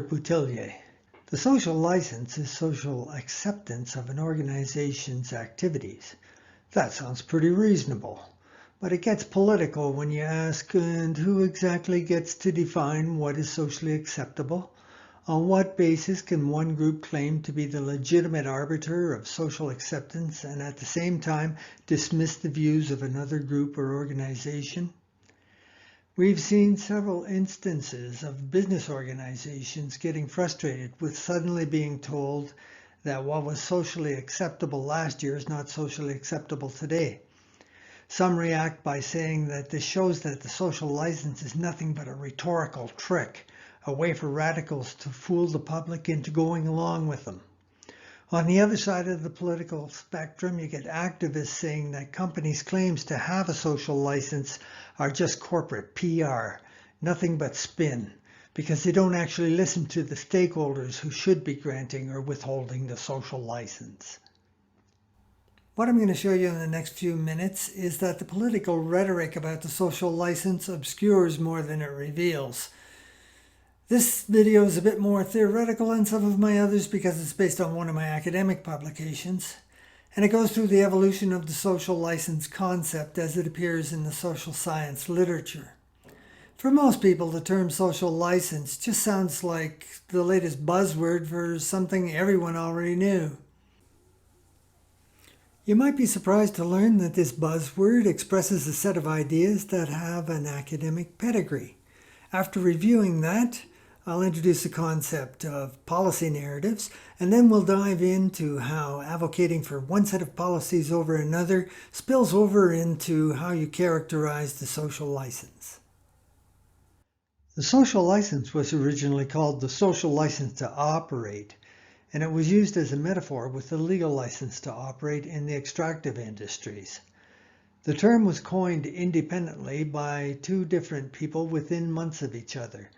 Boutillier. The social license is social acceptance of an organization's activities. That sounds pretty reasonable, but it gets political when you ask, and who exactly gets to define what is socially acceptable? On what basis can one group claim to be the legitimate arbiter of social acceptance and at the same time dismiss the views of another group or organization? We've seen several instances of business organizations getting frustrated with suddenly being told that what was socially acceptable last year is not socially acceptable today. Some react by saying that this shows that the social license is nothing but a rhetorical trick, a way for radicals to fool the public into going along with them. On the other side of the political spectrum, you get activists saying that companies' claims to have a social license are just corporate PR, nothing but spin, because they don't actually listen to the stakeholders who should be granting or withholding the social license. What I'm going to show you in the next few minutes is that the political rhetoric about the social license obscures more than it reveals. This video is a bit more theoretical than some of my others because it's based on one of my academic publications, and it goes through the evolution of the social license concept as it appears in the social science literature. For most people, the term social license just sounds like the latest buzzword for something everyone already knew. You might be surprised to learn that this buzzword expresses a set of ideas that have an academic pedigree. After reviewing that, I'll introduce the concept of policy narratives, and then we'll dive into how advocating for one set of policies over another spills over into how you characterize the social license. The social license was originally called the social license to operate, and it was used as a metaphor with the legal license to operate in the extractive industries. The term was coined independently by two different people within months of each other.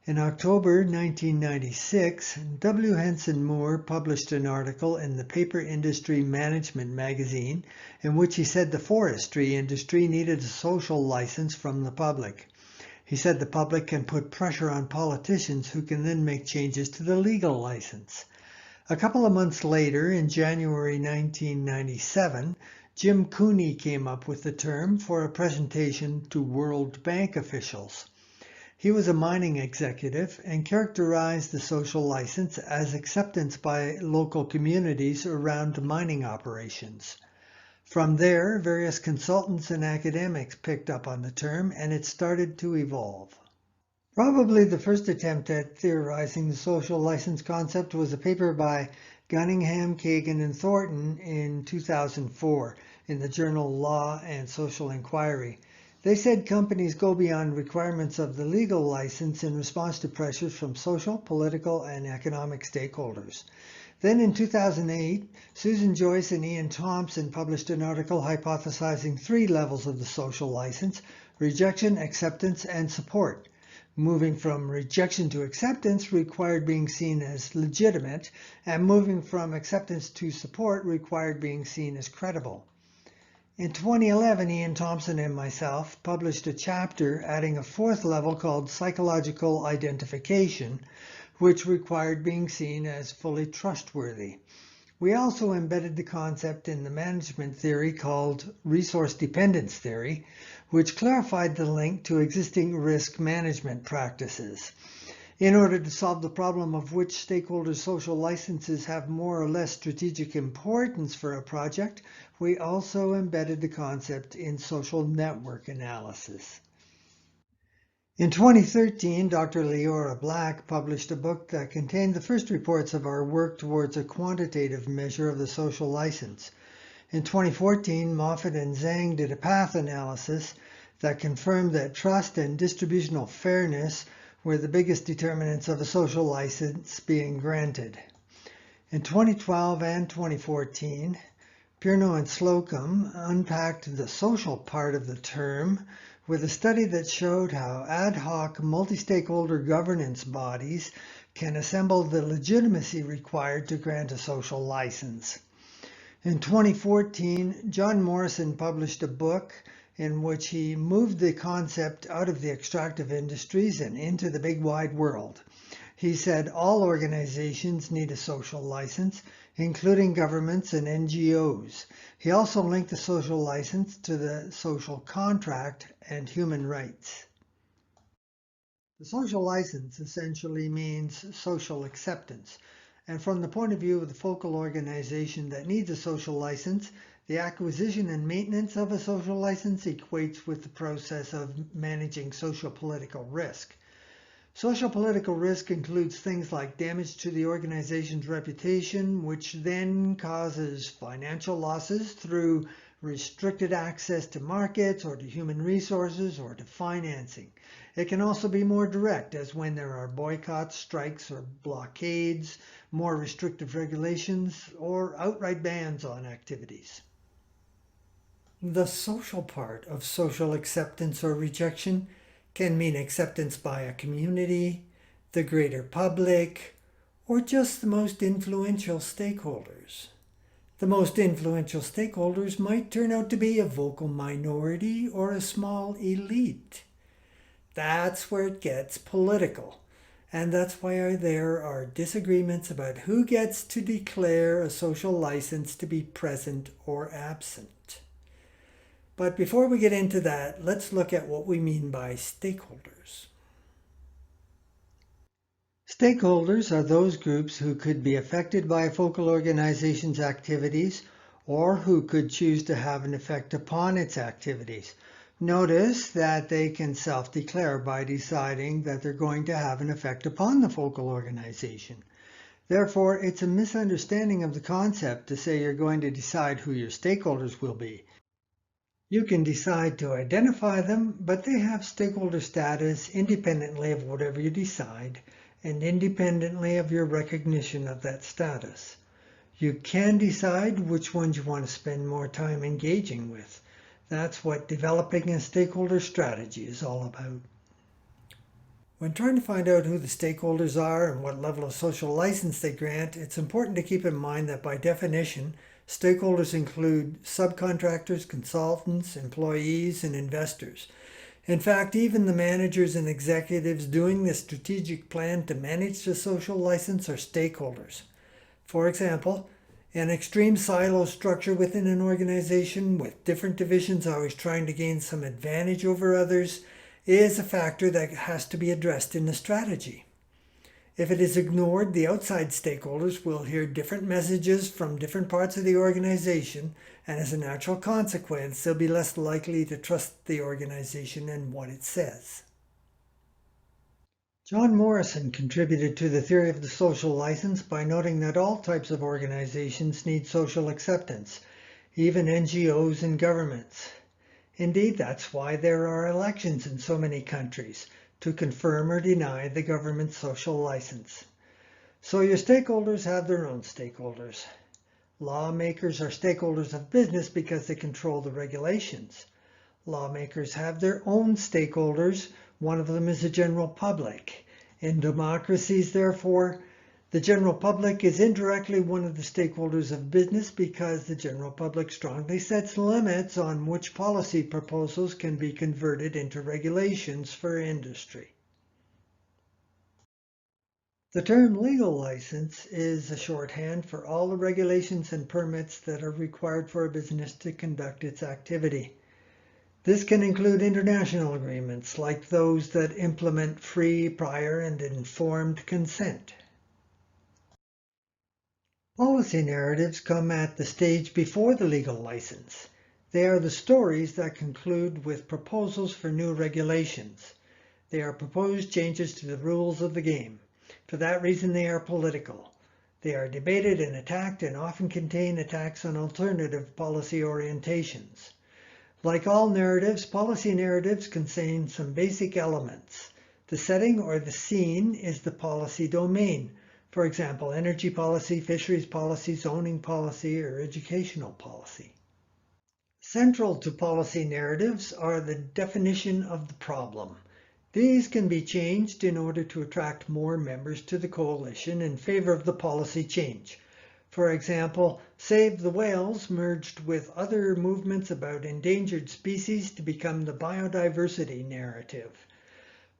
In October 1996, W. Henson Moore published an article in the Paper Industry Management magazine in which he said the forestry industry needed a social license from the public. He said the public can put pressure on politicians who can then make changes to the legal license. A couple of months later, in January 1997, Jim Cooney came up with the term for a presentation to World Bank officials. He was a mining executive and characterized the social license as acceptance by local communities around mining operations. From there, various consultants and academics picked up on the term, and it started to evolve. Probably the first attempt at theorizing the social license concept was a paper by Gunningham, Kagan, and Thornton in 2004 in the journal Law and Social Inquiry. They said companies go beyond requirements of the legal license in response to pressures from social, political, and economic stakeholders. Then in 2008, Susan Joyce and Ian Thompson published an article hypothesizing 3 levels of the social license: rejection, acceptance, and support. Moving from rejection to acceptance required being seen as legitimate, and moving from acceptance to support required being seen as credible. In 2011, Ian Thompson and myself published a chapter adding a 4th level called psychological identification, which required being seen as fully trustworthy. We also embedded the concept in the management theory called resource dependence theory, which clarified the link to existing risk management practices. In order to solve the problem of which stakeholders' social licenses have more or less strategic importance for a project, we also embedded the concept in social network analysis. In 2013, Dr. Leora Black published a book that contained the first reports of our work towards a quantitative measure of the social license. In 2014, Moffat and Zhang did a path analysis that confirmed that trust and distributional fairness were the biggest determinants of a social license being granted. In 2012 and 2014, Pierno and Slocum unpacked the social part of the term with a study that showed how ad hoc multi-stakeholder governance bodies can assemble the legitimacy required to grant a social license. In 2014, John Morrison published a book in which he moved the concept out of the extractive industries and into the big wide world. He said all organizations need a social license, including governments and NGOs. He also linked the social license to the social contract and human rights. The social license essentially means social acceptance. And from the point of view of the focal organization that needs a social license, the acquisition and maintenance of a social license equates with the process of managing socio-political risk. Socio-political risk includes things like damage to the organization's reputation, which then causes financial losses through restricted access to markets or to human resources or to financing. It can also be more direct, as when there are boycotts, strikes, or blockades, more restrictive regulations, or outright bans on activities. The social part of social acceptance or rejection can mean acceptance by a community, the greater public, or just the most influential stakeholders. The most influential stakeholders might turn out to be a vocal minority or a small elite. That's where it gets political, and that's why there are disagreements about who gets to declare a social license to be present or absent. But before we get into that, let's look at what we mean by stakeholders. Stakeholders are those groups who could be affected by a focal organization's activities or who could choose to have an effect upon its activities. Notice that they can self-declare by deciding that they're going to have an effect upon the focal organization. Therefore, it's a misunderstanding of the concept to say you're going to decide who your stakeholders will be. You can decide to identify them, but they have stakeholder status independently of whatever you decide and independently of your recognition of that status. You can decide which ones you want to spend more time engaging with. That's what developing a stakeholder strategy is all about. When trying to find out who the stakeholders are and what level of social license they grant, it's important to keep in mind that by definition, stakeholders include subcontractors, consultants, employees, and investors. In fact, even the managers and executives doing the strategic plan to manage the social license are stakeholders. For example, an extreme silo structure within an organization with different divisions always trying to gain some advantage over others is a factor that has to be addressed in the strategy. If it is ignored, the outside stakeholders will hear different messages from different parts of the organization, and as a natural consequence, they'll be less likely to trust the organization and what it says. John Morrison contributed to the theory of the social license by noting that all types of organizations need social acceptance, even NGOs and governments. Indeed, that's why there are elections in so many countries, to confirm or deny the government's social license. So your stakeholders have their own stakeholders. Lawmakers are stakeholders of business because they control the regulations. Lawmakers have their own stakeholders. One of them is the general public. In democracies, therefore, the general public is indirectly one of the stakeholders of business because the general public strongly sets limits on which policy proposals can be converted into regulations for industry. The term legal license is a shorthand for all the regulations and permits that are required for a business to conduct its activity. This can include international agreements like those that implement free, prior, and informed consent. Policy narratives come at the stage before the legal license. They are the stories that conclude with proposals for new regulations. They are proposed changes to the rules of the game. For that reason, they are political. They are debated and attacked and often contain attacks on alternative policy orientations. Like all narratives, policy narratives contain some basic elements. The setting or the scene is the policy domain. For example, energy policy, fisheries policy, zoning policy, or educational policy. Central to policy narratives are the definition of the problem. These can be changed in order to attract more members to the coalition in favor of the policy change. For example, Save the Whales merged with other movements about endangered species to become the biodiversity narrative.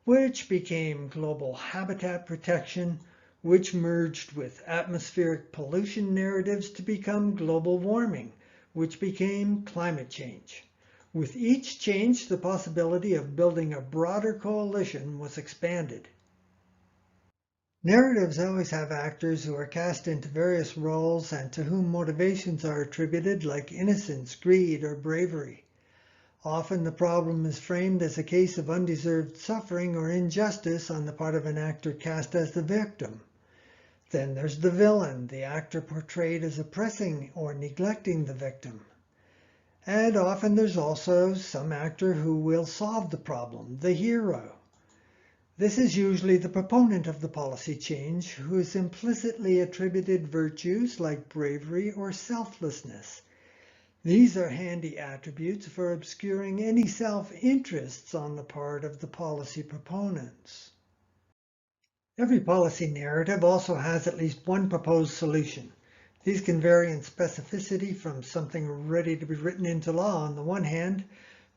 which became global habitat protection, which merged with atmospheric pollution narratives to become global warming, which became climate change. With each change, the possibility of building a broader coalition was expanded. Narratives always have actors who are cast into various roles and to whom motivations are attributed, like innocence, greed, or bravery. Often the problem is framed as a case of undeserved suffering or injustice on the part of an actor cast as the victim. Then there's the villain, the actor portrayed as oppressing or neglecting the victim. And often there's also some actor who will solve the problem, the hero. This is usually the proponent of the policy change who is implicitly attributed virtues like bravery or selflessness. These are handy attributes for obscuring any self-interests on the part of the policy proponents. Every policy narrative also has at least one proposed solution. These can vary in specificity from something ready to be written into law on the one hand,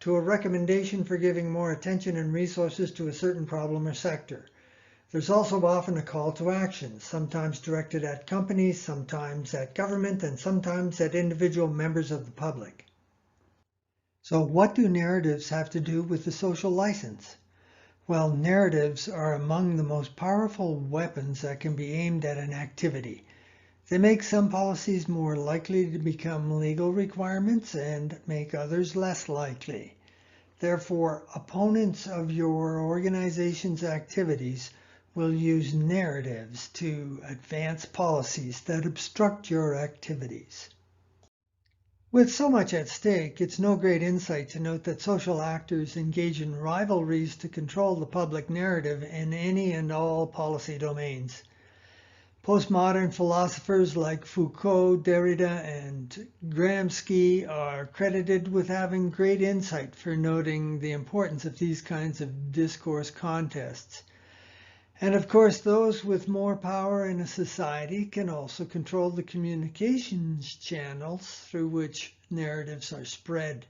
to a recommendation for giving more attention and resources to a certain problem or sector. There's also often a call to action, sometimes directed at companies, sometimes at government, and sometimes at individual members of the public. So what do narratives have to do with the social license? Well, narratives are among the most powerful weapons that can be aimed at an activity. They make some policies more likely to become legal requirements and make others less likely. Therefore, opponents of your organization's activities will use narratives to advance policies that obstruct your activities. With so much at stake, it's no great insight to note that social actors engage in rivalries to control the public narrative in any and all policy domains. Postmodern philosophers like Foucault, Derrida, and Gramsci are credited with having great insight for noting the importance of these kinds of discourse contests. And of course, those with more power in a society can also control the communications channels through which narratives are spread.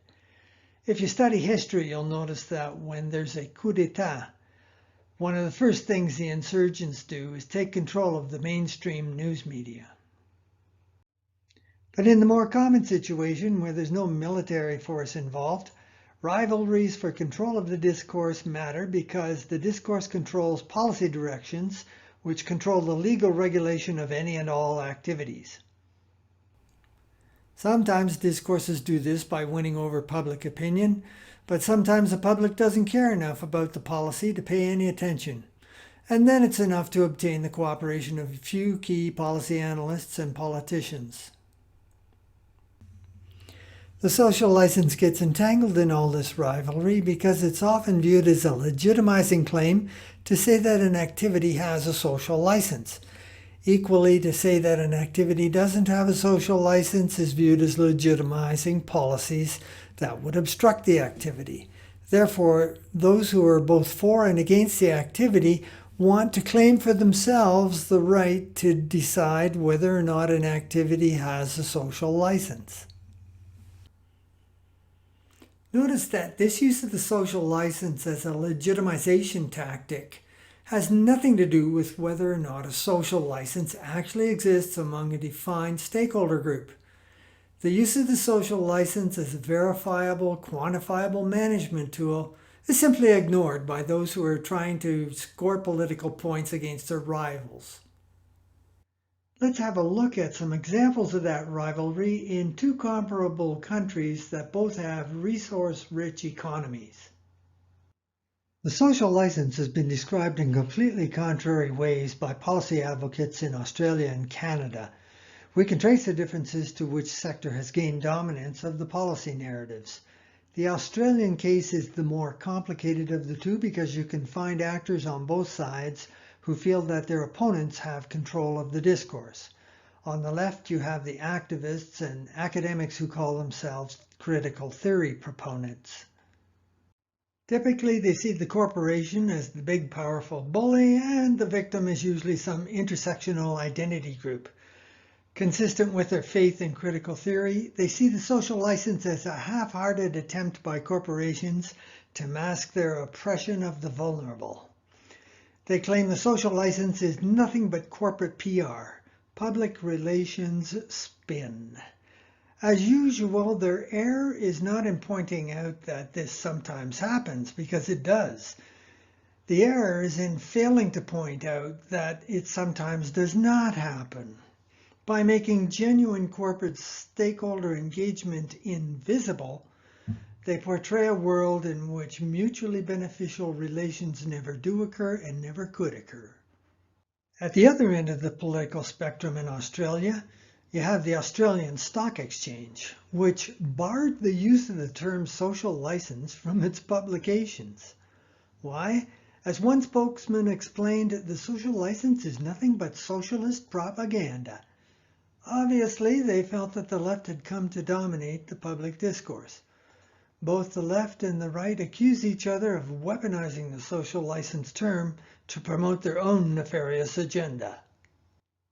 If you study history, you'll notice that when there's a coup d'etat, one of the first things the insurgents do is take control of the mainstream news media. But in the more common situation where there's no military force involved, rivalries for control of the discourse matter because the discourse controls policy directions which control the legal regulation of any and all activities. Sometimes discourses do this by winning over public opinion, but sometimes the public doesn't care enough about the policy to pay any attention. And then it's enough to obtain the cooperation of a few key policy analysts and politicians. The social license gets entangled in all this rivalry because it's often viewed as a legitimizing claim to say that an activity has a social license. Equally, to say that an activity doesn't have a social license is viewed as legitimizing policies that would obstruct the activity. Therefore, those who are both for and against the activity want to claim for themselves the right to decide whether or not an activity has a social license. Notice that this use of the social license as a legitimization tactic has nothing to do with whether or not a social license actually exists among a defined stakeholder group. The use of the social license as a verifiable, quantifiable management tool is simply ignored by those who are trying to score political points against their rivals. Let's have a look at some examples of that rivalry in two comparable countries that both have resource-rich economies. The social license has been described in completely contrary ways by policy advocates in Australia and Canada. We can trace the differences to which sector has gained dominance of the policy narratives. The Australian case is the more complicated of the two because you can find actors on both sides who feel that their opponents have control of the discourse. On the left, you have the activists and academics who call themselves critical theory proponents. Typically, they see the corporation as the big, powerful bully, and the victim is usually some intersectional identity group. Consistent with their faith in critical theory, they see the social license as a half-hearted attempt by corporations to mask their oppression of the vulnerable. They claim the social license is nothing but corporate PR, public relations spin. As usual, their error is not in pointing out that this sometimes happens, because it does. The error is in failing to point out that it sometimes does not happen. By making genuine corporate stakeholder engagement invisible, they portray a world in which mutually beneficial relations never do occur and never could occur. At the other end of the political spectrum in Australia, you have the Australian Stock Exchange, which barred the use of the term social license from its publications. Why? As one spokesman explained, the social license is nothing but socialist propaganda. Obviously, they felt that the left had come to dominate the public discourse. Both the left and the right accuse each other of weaponizing the social license term to promote their own nefarious agenda.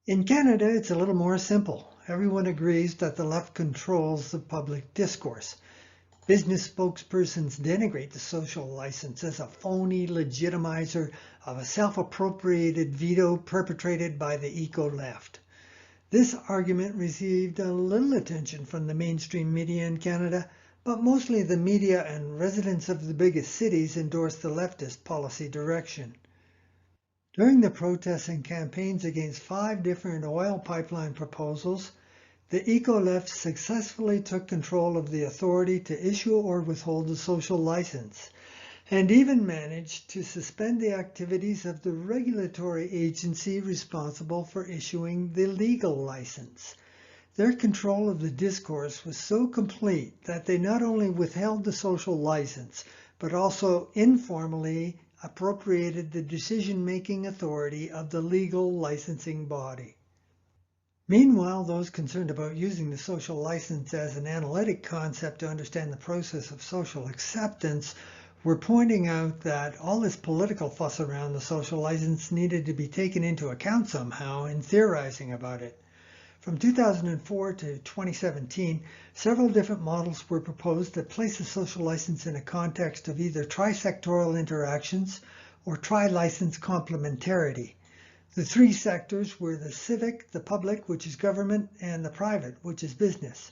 In Canada, it's a little more simple. Everyone agrees that the left controls the public discourse. Business spokespersons denigrate the social license as a phony legitimizer of a self-appropriated veto perpetrated by the eco-left. This argument received a little attention from the mainstream media in Canada, but mostly the media and residents of the biggest cities endorsed the leftist policy direction. During the protests and campaigns against 5 different oil pipeline proposals, the eco-left successfully took control of the authority to issue or withhold the social license, and even managed to suspend the activities of the regulatory agency responsible for issuing the legal license. Their control of the discourse was so complete that they not only withheld the social license, but also informally appropriated the decision-making authority of the legal licensing body. Meanwhile, those concerned about using the social license as an analytic concept to understand the process of social acceptance were pointing out that all this political fuss around the social license needed to be taken into account somehow in theorizing about it. From 2004 to 2017, several different models were proposed that place the social license in a context of either trisectoral interactions or tri-license complementarity. The 3 sectors were the civic, the public, which is government, and the private, which is business.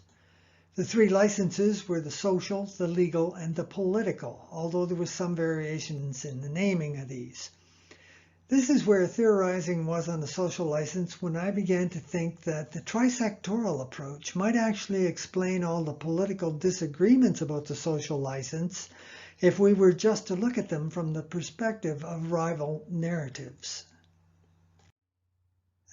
The 3 licenses were the social, the legal, and the political, although there was some variations in the naming of these. This is where theorizing was on the social license when I began to think that the trisectoral approach might actually explain all the political disagreements about the social license if we were just to look at them from the perspective of rival narratives.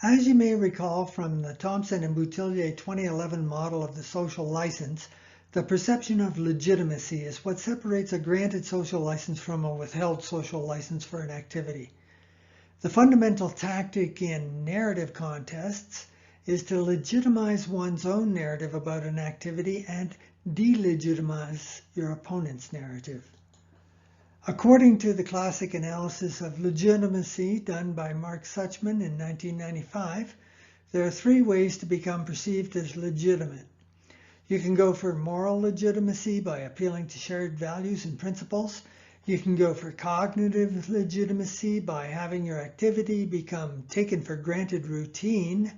As you may recall from the Thompson and Boutillier 2011 model of the social license, the perception of legitimacy is what separates a granted social license from a withheld social license for an activity. The fundamental tactic in narrative contests is to legitimize one's own narrative about an activity and delegitimize your opponent's narrative. According to the classic analysis of legitimacy done by Mark Suchman in 1995, there are 3 ways to become perceived as legitimate. You can go for moral legitimacy by appealing to shared values and principles. You can go for cognitive legitimacy by having your activity become taken for granted routine.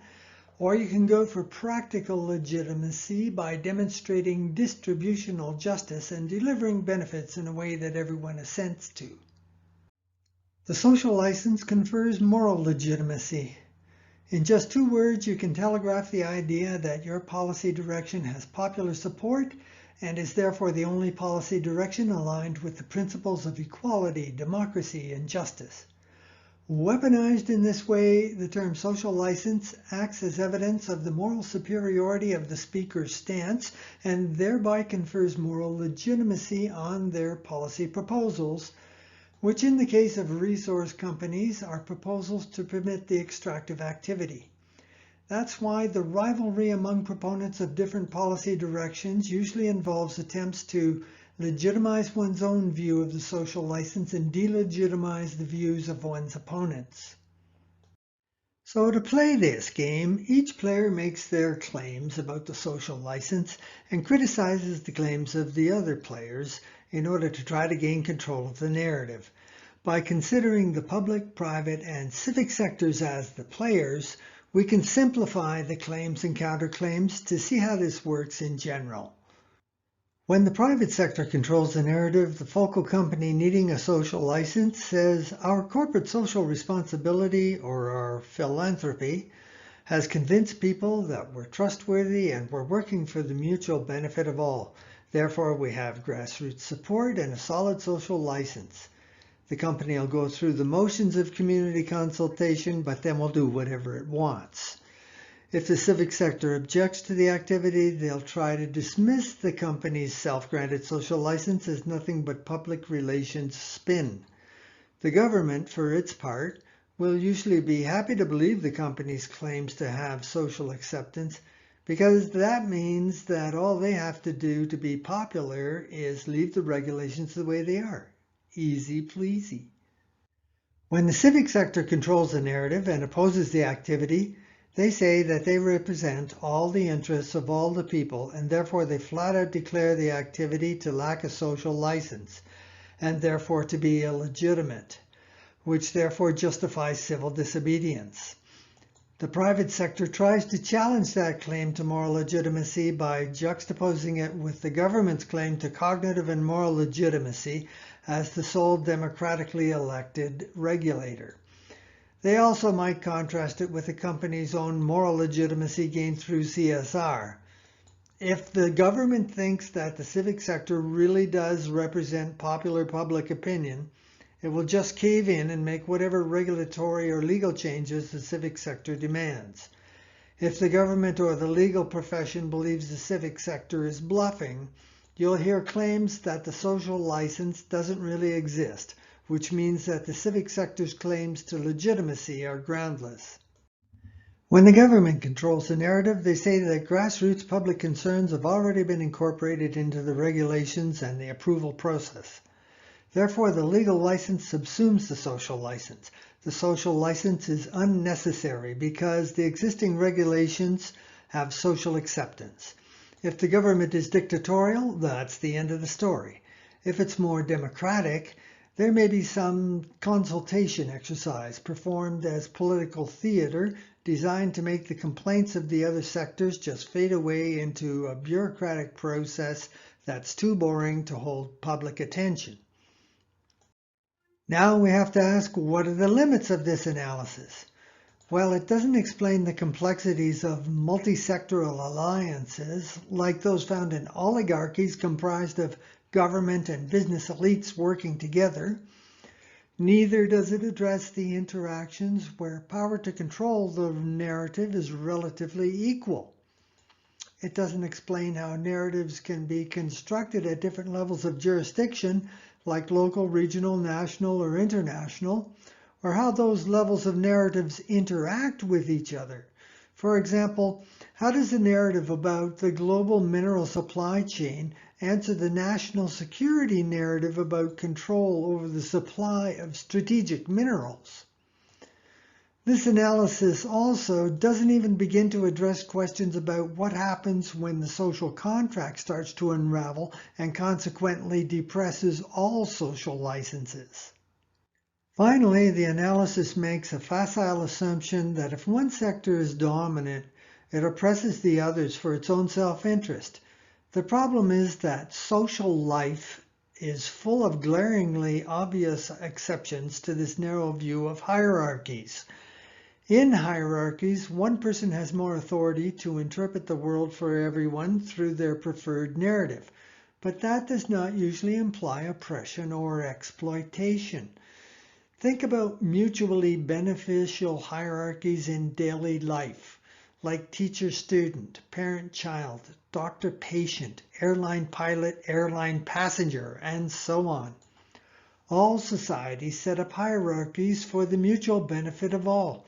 Or you can go for practical legitimacy by demonstrating distributional justice and delivering benefits in a way that everyone assents to. The social license confers moral legitimacy. In just 2 words, you can telegraph the idea that your policy direction has popular support and is therefore the only policy direction aligned with the principles of equality, democracy, and justice. Weaponized in this way, the term social license acts as evidence of the moral superiority of the speaker's stance and thereby confers moral legitimacy on their policy proposals, which in the case of resource companies are proposals to permit the extractive activity. That's why the rivalry among proponents of different policy directions usually involves attempts to legitimize one's own view of the social license and delegitimize the views of one's opponents. So to play this game, each player makes their claims about the social license and criticizes the claims of the other players in order to try to gain control of the narrative. By considering the public, private, and civic sectors as the players, we can simplify the claims and counterclaims to see how this works in general. When the private sector controls the narrative, the focal company needing a social license says our corporate social responsibility, or our philanthropy, has convinced people that we're trustworthy and we're working for the mutual benefit of all. Therefore, we have grassroots support and a solid social license. The company will go through the motions of community consultation, but then will do whatever it wants. If the civic sector objects to the activity, they'll try to dismiss the company's self-granted social license as nothing but public relations spin. The government, for its part, will usually be happy to believe the company's claims to have social acceptance, because that means that all they have to do to be popular is leave the regulations the way they are. Easy pleasy. When the civic sector controls the narrative and opposes the activity, they say that they represent all the interests of all the people, and therefore they flat out declare the activity to lack a social license, and therefore to be illegitimate, which therefore justifies civil disobedience. The private sector tries to challenge that claim to moral legitimacy by juxtaposing it with the government's claim to cognitive and moral legitimacy as the sole democratically elected regulator. They also might contrast it with the company's own moral legitimacy gained through CSR. If the government thinks that the civic sector really does represent popular public opinion, it will just cave in and make whatever regulatory or legal changes the civic sector demands. If the government or the legal profession believes the civic sector is bluffing, you'll hear claims that the social license doesn't really exist, which means that the civic sector's claims to legitimacy are groundless. When the government controls the narrative, they say that grassroots public concerns have already been incorporated into the regulations and the approval process. Therefore, the legal license subsumes the social license. The social license is unnecessary because the existing regulations have social acceptance. If the government is dictatorial, that's the end of the story. If it's more democratic, there may be some consultation exercise performed as political theater designed to make the complaints of the other sectors just fade away into a bureaucratic process that's too boring to hold public attention. Now we have to ask, what are the limits of this analysis? Well, it doesn't explain the complexities of multi-sectoral alliances like those found in oligarchies comprised of government and business elites working together. Neither does it address the interactions where power to control the narrative is relatively equal. It doesn't explain how narratives can be constructed at different levels of jurisdiction, like local, regional, national, or international, or how those levels of narratives interact with each other. For example, how does a narrative about the global mineral supply chain answer the national security narrative about control over the supply of strategic minerals? This analysis also doesn't even begin to address questions about what happens when the social contract starts to unravel and consequently depresses all social licenses. Finally, the analysis makes a facile assumption that if one sector is dominant, it oppresses the others for its own self-interest. The problem is that social life is full of glaringly obvious exceptions to this narrow view of hierarchies. In hierarchies, one person has more authority to interpret the world for everyone through their preferred narrative, but that does not usually imply oppression or exploitation. Think about mutually beneficial hierarchies in daily life, like teacher-student, parent-child, doctor-patient, airline pilot, airline passenger, and so on. All societies set up hierarchies for the mutual benefit of all.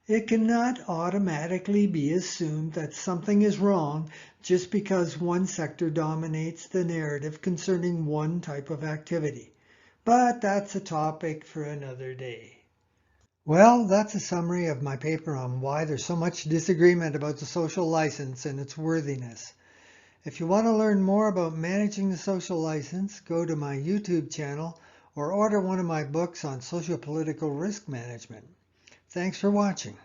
It cannot automatically be assumed that something is wrong just because one sector dominates the narrative concerning one type of activity. But that's a topic for another day. Well, that's a summary of my paper on why there's so much disagreement about the social license and its worthiness. If you want to learn more about managing the social license, go to my YouTube channel or order one of my books on socio-political risk management. Thanks for watching.